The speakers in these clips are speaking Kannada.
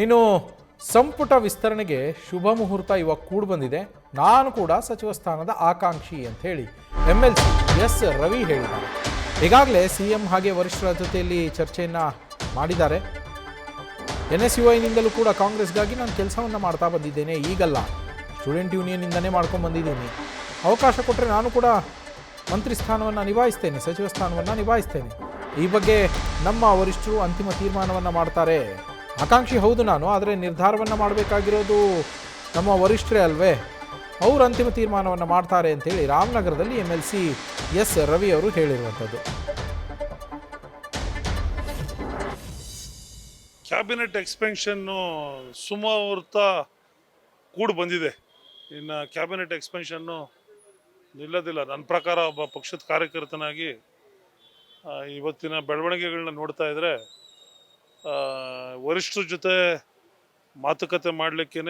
ಇನ್ನು ಸಂಪುಟ ವಿಸ್ತರಣೆಗೆ ಶುಭ ಮುಹೂರ್ತ ಇವಾಗ ಕೂಡ ಬಂದಿದೆ. ನಾನು ಕೂಡ ಸಚಿವ ಸ್ಥಾನದ ಆಕಾಂಕ್ಷಿ ಅಂತ ಹೇಳಿ MLC ಎಸ್ ರವಿ ಹೇಳಿದ್ದಾರೆ. ಈಗಾಗಲೇ CM ಹಾಗೆ ವರಿಷ್ಠರ ಜೊತೆಯಲ್ಲಿ ಚರ್ಚೆಯನ್ನು ಮಾಡಿದ್ದಾರೆ. NSUIನಿಂದಲೂ ಕೂಡ ಕಾಂಗ್ರೆಸ್ಗಾಗಿ ನಾನು ಕೆಲಸವನ್ನು ಮಾಡ್ತಾ ಬಂದಿದ್ದೇನೆ, ಈಗಲ್ಲ, ಸ್ಟೂಡೆಂಟ್ ಯೂನಿಯನ್ನಿಂದನೇ ಮಾಡ್ಕೊಂಡು ಬಂದಿದ್ದೀನಿ. ಅವಕಾಶ ಕೊಟ್ಟರೆ ನಾನು ಕೂಡ ಮಂತ್ರಿ ಸ್ಥಾನವನ್ನು ನಿಭಾಯಿಸ್ತೇನೆ, ಸಚಿವ ಸ್ಥಾನವನ್ನು ನಿಭಾಯಿಸ್ತೇನೆ. ಈ ಬಗ್ಗೆ ನಮ್ಮ ವರಿಷ್ಠರು ಅಂತಿಮ ತೀರ್ಮಾನವನ್ನು ಮಾಡ್ತಾರೆ. ಆಕಾಂಕ್ಷಿ ಹೌದು ನಾನು, ಆದರೆ ನಿರ್ಧಾರವನ್ನು ಮಾಡಬೇಕಾಗಿರೋದು ನಮ್ಮ ವರಿಷ್ಠರೇ ಅಲ್ವೇ, ಅವರು ಅಂತಿಮ ತೀರ್ಮಾನವನ್ನು ಮಾಡ್ತಾರೆ ಅಂತೇಳಿ ರಾಮನಗರದಲ್ಲಿ MLC ಎಸ್ ರವಿ ಅವರು ಹೇಳಿರುವಂಥದ್ದು. ಕ್ಯಾಬಿನೆಟ್ ಎಕ್ಸ್ಪೆನ್ಷನ್ನು ಸುಮಾವರ್ತ ಕೂಡ ಬಂದಿದೆ. ಇನ್ನು ಕ್ಯಾಬಿನೆಟ್ ಎಕ್ಸ್ಪೆನ್ಷನ್ನು ನಿಲ್ಲೋದಿಲ್ಲ. ನನ್ನ ಪ್ರಕಾರ ಒಬ್ಬ ಪಕ್ಷದ ಕಾರ್ಯಕರ್ತನಾಗಿ ಇವತ್ತಿನ ಬೆಳವಣಿಗೆಗಳನ್ನ ನೋಡ್ತಾ ಇದ್ದರೆ ವರಿಷ್ಠರ ಜೊತೆ ಮಾತುಕತೆ ಮಾಡಲಿಕ್ಕೇ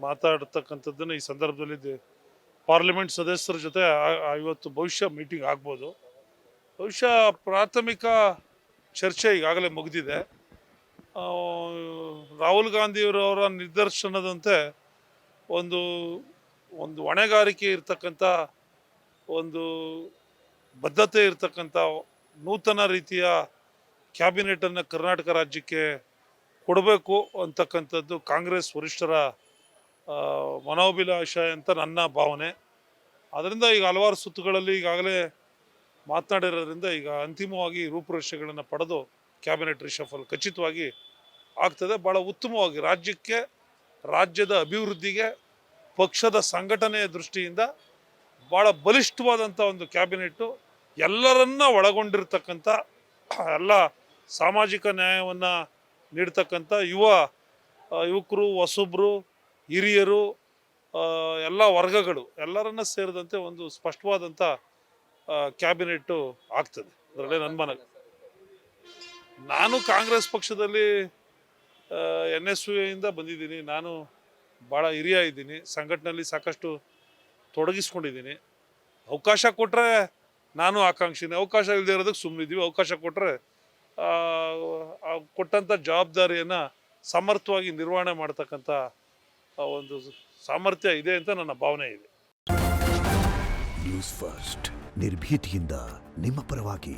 ಮಾತಾಡ್ತಕ್ಕಂಥದ್ದನ್ನು ಈ ಸಂದರ್ಭದಲ್ಲಿ ಪಾರ್ಲಿಮೆಂಟ್ ಸದಸ್ಯರ ಜೊತೆ ಇವತ್ತು ಬಹುಶಃ ಮೀಟಿಂಗ್ ಆಗ್ಬೋದು. ಬಹುಶಃ ಪ್ರಾಥಮಿಕ ಚರ್ಚೆ ಈಗಾಗಲೇ ಮುಗಿದಿದೆ. ರಾಹುಲ್ ಗಾಂಧಿಯವರವರ ನಿರ್ದೇಶನದಂತೆ ಒಂದು ಹೊಣೆಗಾರಿಕೆ ಇರ್ತಕ್ಕಂಥ, ಒಂದು ಬದ್ಧತೆ ಇರ್ತಕ್ಕಂಥ ನೂತನ ರೀತಿಯ ಕ್ಯಾಬಿನೆಟನ್ನು ಕರ್ನಾಟಕ ರಾಜ್ಯಕ್ಕೆ ಕೊಡಬೇಕು ಅಂತಕ್ಕಂಥದ್ದು ಕಾಂಗ್ರೆಸ್ ವರಿಷ್ಠರ ಮನೋಭಿಲಾಷ ಅಂತ ನನ್ನ ಭಾವನೆ. ಅದರಿಂದ ಈಗ ಹಲವಾರು ಸುತ್ತುಗಳಲ್ಲಿ ಈಗಾಗಲೇ ಮಾತನಾಡಿರೋದ್ರಿಂದ ಈಗ ಅಂತಿಮವಾಗಿ ರೂಪುರೇಷೆಗಳನ್ನು ಪಡೆದು ಕ್ಯಾಬಿನೆಟ್ ರಿಷಫಲ್ ಖಚಿತವಾಗಿ ಆಗ್ತದೆ. ಭಾಳ ಉತ್ತಮವಾಗಿ ರಾಜ್ಯಕ್ಕೆ, ರಾಜ್ಯದ ಅಭಿವೃದ್ಧಿಗೆ, ಪಕ್ಷದ ಸಂಘಟನೆಯ ದೃಷ್ಟಿಯಿಂದ ಭಾಳ ಬಲಿಷ್ಠವಾದಂಥ ಒಂದು ಕ್ಯಾಬಿನೆಟ್ಟು, ಎಲ್ಲರನ್ನ ಒಳಗೊಂಡಿರ್ತಕ್ಕಂಥ, ಎಲ್ಲ ಸಾಮಾಜಿಕ ನ್ಯಾಯವನ್ನು ನೀಡ್ತಕ್ಕಂಥ ಯುವಕರು, ಹೊಸಬ್ರು, ಹಿರಿಯರು, ಎಲ್ಲ ವರ್ಗಗಳು ಎಲ್ಲರನ್ನ ಸೇರಿದಂತೆ ಒಂದು ಸ್ಪಷ್ಟವಾದಂಥ ಕ್ಯಾಬಿನೆಟ್ಟು ಆಗ್ತದೆ. ಅದರಲ್ಲೇ ನನ್ನ ಮನವಿ. ನಾನು ಕಾಂಗ್ರೆಸ್ ಪಕ್ಷದಲ್ಲಿ NSUIಯಿಂದ ಬಂದಿದ್ದೀನಿ. ನಾನು ಭಾಳ ಹಿರಿಯ ಇದ್ದೀನಿ, ಸಂಘಟನೆಯಲ್ಲಿ ಸಾಕಷ್ಟು ತೊಡಗಿಸ್ಕೊಂಡಿದ್ದೀನಿ. ಅವಕಾಶ ಕೊಟ್ಟರೆ ನಾನು ಆಕಾಂಕ್ಷಿನೇ, ಅವಕಾಶ ಇಲ್ಲದೆ ಇರೋದಕ್ಕೆ ಸುಮ್ಮನಿದ್ದೀವಿ. ಅವಕಾಶ ಕೊಟ್ಟರೆ ಕೊಟ್ಟಂಥ ಜವಾಬ್ದಾರಿಯನ್ನು ಸಮರ್ಥವಾಗಿ ನಿರ್ವಹಣೆ ಮಾಡ್ತಕ್ಕಂಥ ಒಂದು ಸಾಮರ್ಥ್ಯ ಇದೆ ಅಂತ ನನ್ನ ಭಾವನೆ ಇದೆ. ನ್ಯೂಸ್ ಫಸ್ಟ್, ನಿರ್ಭೀತಿಯಿಂದ ನಿಮ್ಮ ಪರವಾಗಿ.